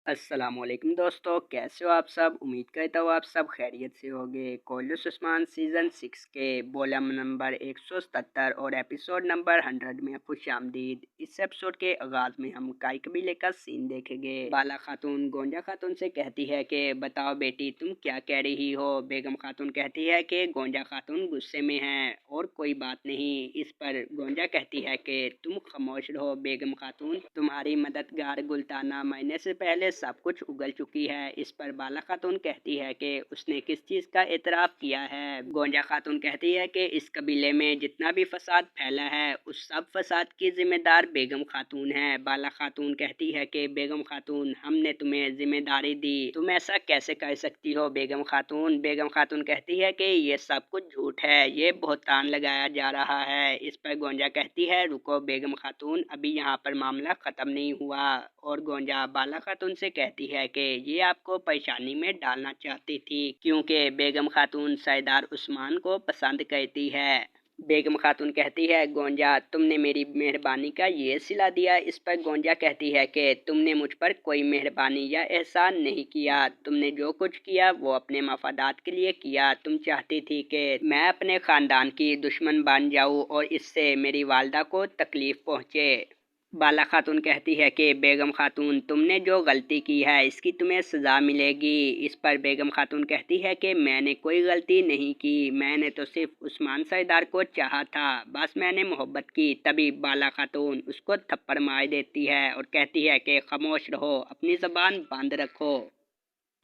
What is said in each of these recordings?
अस्सलाम वालेकुम दोस्तों, कैसे हो आप सब। उम्मीद करता हूँ आप सब खैरियत से होंगे। कॉलेज उस्मान सीज़न 6 के वॉल्यूम नंबर 177 और एपिसोड नंबर 100 में खुशामदीद। इस एपिसोड के आगाज़ में हम काई कबीले का सीन देखेंगे। बाला खातून गोंजा खातून से कहती है कि बताओ बेटी, तुम क्या कह रही हो। बेगम खातून कहती है कि गोंजा खातून गुस्से में है और कोई बात नहीं। इस पर गोंजा कहती है कि तुम खामोश रहो बेगम खातून, तुम्हारी मददगार गुलताना मरने से पहले सब कुछ उगल चुकी है। इस पर बाला खातून कहती है कि उसने किस चीज़ का एतराफ़ किया है। गोंजा खातून कहती है कि इस कबीले में जितना भी फसाद फैला है उस सब फसाद की जिम्मेदार बेगम खातून है। बाला खातून कहती है कि बेगम खातून, हमने तुम्हें जिम्मेदारी दी, तुम ऐसा कैसे कर सकती हो बेगम खातून। बेगम खातून कहती है कि ये सब कुछ झूठ है, ये बहतान लगाया जा रहा है। इस पर गोंजा कहती है रुको बेगम खातून, अभी यहाँ पर मामला ख़त्म नहीं हुआ। और गोंजा बाला खातून से कहती है कि ये आपको परेशानी में डालना चाहती थी क्योंकि बेगम खातून सरदार उस्मान को पसंद करती है। बेगम खातून कहती है गोंजा, तुमने मेरी मेहरबानी का ये सिला दिया। इस पर गोंजा कहती है कि तुमने मुझ पर कोई मेहरबानी या एहसान नहीं किया, तुमने जो कुछ किया वो अपने मफादात के लिए किया। तुम चाहती थी कि मैं अपने ख़ानदान की दुश्मन बन जाऊँ और इससे मेरी वालदा को तकलीफ़ पहुँचे। बाला खातून कहती है कि बेगम खातून, तुमने जो गलती की है इसकी तुम्हें सज़ा मिलेगी। इस पर बेगम खातून कहती है कि मैंने कोई गलती नहीं की, मैंने तो सिर्फ उस्मान सरदार को चाहा था, बस मैंने मोहब्बत की। तभी बाला खातून उसको थप्पड़ मार देती है और कहती है कि खामोश रहो, अपनी ज़बान बंद रखो,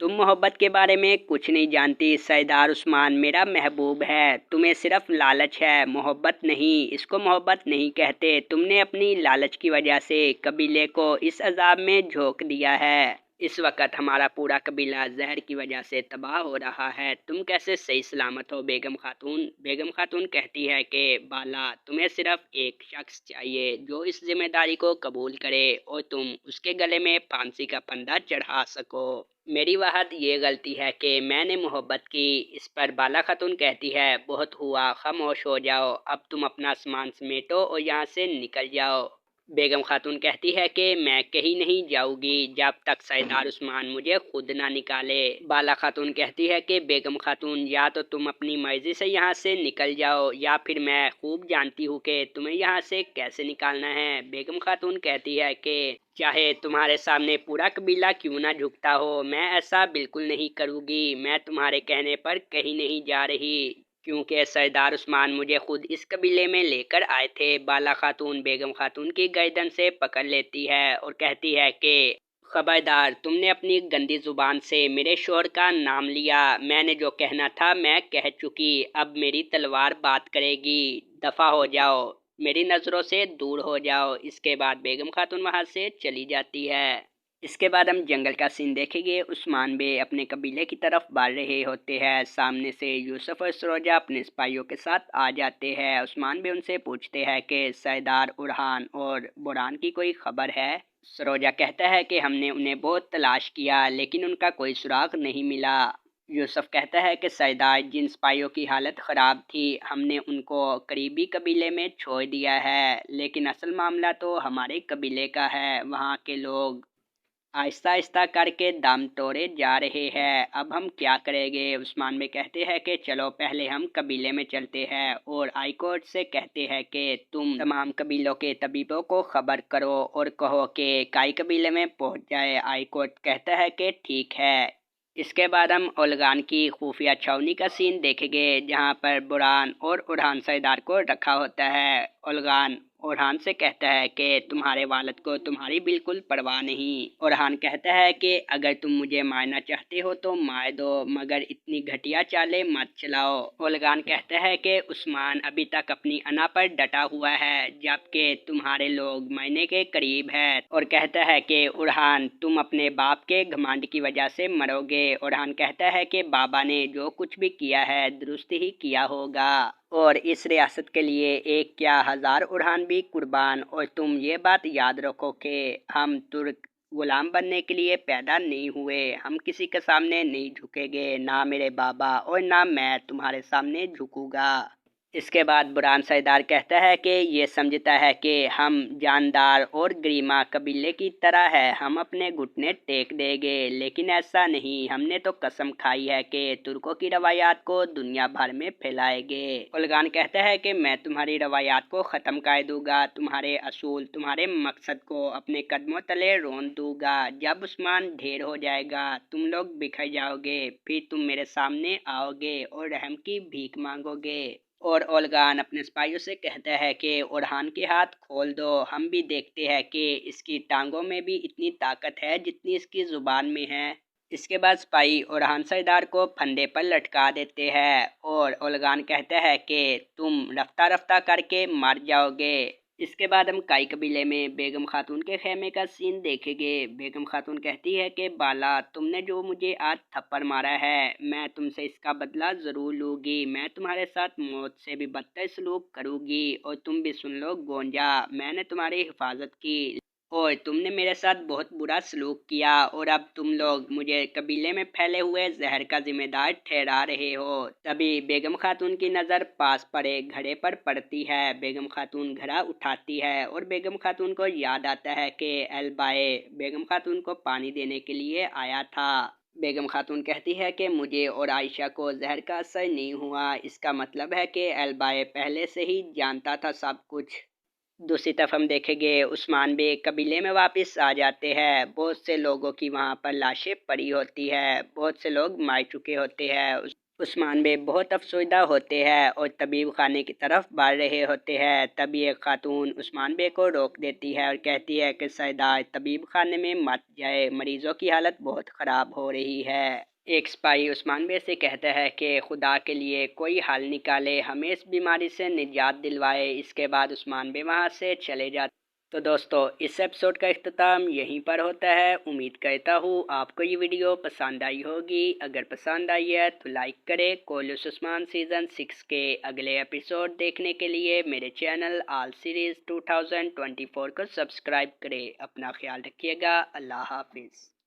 तुम मोहब्बत के बारे में कुछ नहीं जानती। सरदार उस्मान मेरा महबूब है, तुम्हें सिर्फ लालच है, मोहब्बत नहीं। इसको मोहब्बत नहीं कहते, तुमने अपनी लालच की वजह से कबीले को इस अजाब में झोंक दिया है। इस वक्त हमारा पूरा कबीला जहर की वजह से तबाह हो रहा है, तुम कैसे सही सलामत हो बेगम खातून। बेगम खातून कहती है कि बाला, तुम्हें सिर्फ एक शख्स चाहिए जो इस जिम्मेदारी को कबूल करे और तुम उसके गले में फांसी का फंदा चढ़ा सको। मेरी वहद ये गलती है कि मैंने मोहब्बत की। इस पर बाला खातून कहती है बहुत हुआ, खामोश हो जाओ, अब तुम अपना सामान समेटो और यहाँ से निकल जाओ। बेगम खातून कहती है कि मैं कहीं नहीं जाऊंगी जब तक सरदार उस्मान मुझे खुद ना निकाले। बाला खातून कहती है कि बेगम खातून, या तो तुम अपनी मर्जी से यहाँ से निकल जाओ या फिर मैं खूब जानती हूँ कि तुम्हें यहाँ से कैसे निकालना है। बेगम खातून कहती है कि चाहे तुम्हारे सामने पूरा कबीला क्यों ना झुकता हो, मैं ऐसा बिल्कुल नहीं करूँगी। मैं तुम्हारे कहने पर कहीं नहीं जा रही क्योंकि सरदार उस्मान मुझे खुद इस कबीले में लेकर आए थे। बाला खातून बेगम खातून की गर्दन से पकड़ लेती है और कहती है कि खबरदार, तुमने अपनी गंदी जुबान से मेरे शोहर का नाम लिया, मैंने जो कहना था मैं कह चुकी, अब मेरी तलवार बात करेगी, दफा हो जाओ, मेरी नज़रों से दूर हो जाओ। इसके बाद बेगम खातून वहाँ से चली जाती है। इसके बाद हम जंगल का सीन देखेंगे। उस्मान बे अपने कबीले की तरफ बढ़ रहे होते हैं। सामने से यूसुफ और सरोजा अपने सिपाहियों के साथ आ जाते हैं। उस्मान बे उनसे पूछते हैं कि सरदार उरहान और बुरहान की कोई खबर है। सरोजा कहता है कि हमने उन्हें बहुत तलाश किया लेकिन उनका कोई सुराग नहीं मिला। यूसुफ कहता है कि सरदार, जिन सिपाहियों की हालत ख़राब थी हमने उनको करीबी कबीले में छोड़ दिया है, लेकिन असल मामला तो हमारे कबीले का है। वहाँ के लोग आहिस्ता आहिस्ता करके दम तोड़े जा रहे हैं, अब हम क्या करेंगे। उस्मान में कहते हैं कि चलो पहले हम कबीले में चलते हैं और हाई कोर्ट से कहते हैं कि तुम तमाम कबीलों के तबीबों को खबर करो और कहो कि काई कबीले में पहुंच जाए। हाई कोर्ट कहता है कि ठीक है। इसके बाद हम ओलगान की खुफिया छावनी का सीन देखेंगे जहां पर बुरहान और उरहान सरदार को रखा होता है। ओलगान ओरहान से कहता है कि तुम्हारे वालिद को तुम्हारी बिल्कुल परवाह नहीं। ओरहान कहता है कि अगर तुम मुझे मारना चाहते हो तो मार दो, मगर इतनी घटिया चालें मत चलाओ। ओलगान कहता है कि उस्मान अभी तक अपनी अना पर डटा हुआ है जबकि तुम्हारे लोग मरने के करीब है, और कहता है कि उरहान, तुम अपने बाप के घमंड की वजह से मरोगे। ओरहान कहता है कि बाबा ने जो कुछ भी किया है दुरुस्त ही किया होगा और इस रियासत के लिए एक क्या 1000 उरहान भी कुर्बान। और तुम ये बात याद रखो कि हम तुर्क गुलाम बनने के लिए पैदा नहीं हुए, हम किसी के सामने नहीं झुकेंगे, ना मेरे बाबा और ना मैं तुम्हारे सामने झुकूंगा। اس کے بعد برہان سردار کہتا ہے کہ یہ سمجھتا ہے کہ ہم جاندار اور گریما قبیلے کی طرح ہے، ہم اپنے گھٹنے ٹیک دیں گے، لیکن ایسا نہیں، ہم نے تو قسم کھائی ہے کہ ترکوں کی روایات کو دنیا بھر میں پھیلائیں گے۔ اولگان کہتا ہے کہ میں تمہاری روایات کو ختم کر دوں گا، تمہارے اصول، تمہارے مقصد کو اپنے قدموں تلے رون دوں گا۔ جب عثمان ڈھیر ہو جائے گا، تم لوگ بکھر جاؤ گے، پھر تم میرے سامنے آؤ گے اور رحم کی بھیک مانگو گے۔ اور اولگان اپنے سپاہیوں سے کہتا ہے کہ اورہان کے ہاتھ کھول دو، ہم بھی دیکھتے ہیں کہ اس کی ٹانگوں میں بھی اتنی طاقت ہے جتنی اس کی زبان میں ہے۔ اس کے بعد سپاہی اورہان سردار کو پھندے پر لٹکا دیتے ہیں اور اولگان کہتا ہے کہ تم رفتہ رفتہ کر کے مر جاؤ گے۔ اس کے بعد ہم کائی قبیلے میں بیگم خاتون کے خیمے کا سین دیکھیں گے۔ بیگم خاتون کہتی ہے کہ بالا، تم نے جو مجھے آج تھپڑ مارا ہے، میں تم سے اس کا بدلہ ضرور لوں گی، میں تمہارے ساتھ موت سے بھی بدتر سلوک کروں گی۔ اور تم بھی سن لو گونجا، میں نے تمہاری حفاظت کی اور تم نے میرے ساتھ بہت برا سلوک کیا، اور اب تم لوگ مجھے قبیلے میں پھیلے ہوئے زہر کا ذمہ دار ٹھہرا رہے ہو۔ تبھی بیگم خاتون کی نظر پاس پڑے گھڑے پر پڑتی ہے۔ بیگم خاتون گھڑا اٹھاتی ہے اور بیگم خاتون کو یاد آتا ہے کہ البائے بیگم خاتون کو پانی دینے کے لیے آیا تھا۔ بیگم خاتون کہتی ہے کہ مجھے اور عائشہ کو زہر کا اثر نہیں ہوا، اس کا مطلب ہے کہ البائے پہلے سے ہی جانتا تھا سب کچھ۔ دوسری طرف ہم دیکھیں گے عثمان بے قبیلے میں واپس آ جاتے ہیں۔ بہت سے لوگوں کی وہاں پر لاشیں پڑی ہوتی ہے، بہت سے لوگ مر چکے ہوتے ہیں۔ عثمان بے بہت افسردہ ہوتے ہیں اور طبیب خانے کی طرف بڑھ رہے ہوتے ہیں۔ تبھی ایک خاتون عثمان بے کو روک دیتی ہے اور کہتی ہے کہ سردار، طبیب خانے میں مت جائے، مریضوں کی حالت بہت خراب ہو رہی ہے۔ ایک سپاہی عثمان بے سے کہتا ہے کہ خدا کے لیے کوئی حل نکالے، ہمیں اس بیماری سے نجات دلوائے۔ اس کے بعد عثمان بے وہاں سے چلے جاتے۔ تو دوستو، اس ایپیسوڈ کا اختتام یہیں پر ہوتا ہے۔ امید کرتا ہوں آپ کو یہ ویڈیو پسند آئی ہوگی۔ اگر پسند آئی ہے تو لائک کرے۔ کولوس عثمان سیزن 6 کے اگلے ایپیسوڈ دیکھنے کے لیے میرے چینل آل سیریز 2024 کو سبسکرائب کرے۔ اپنا خیال رکھیے گا۔ اللہ حافظ۔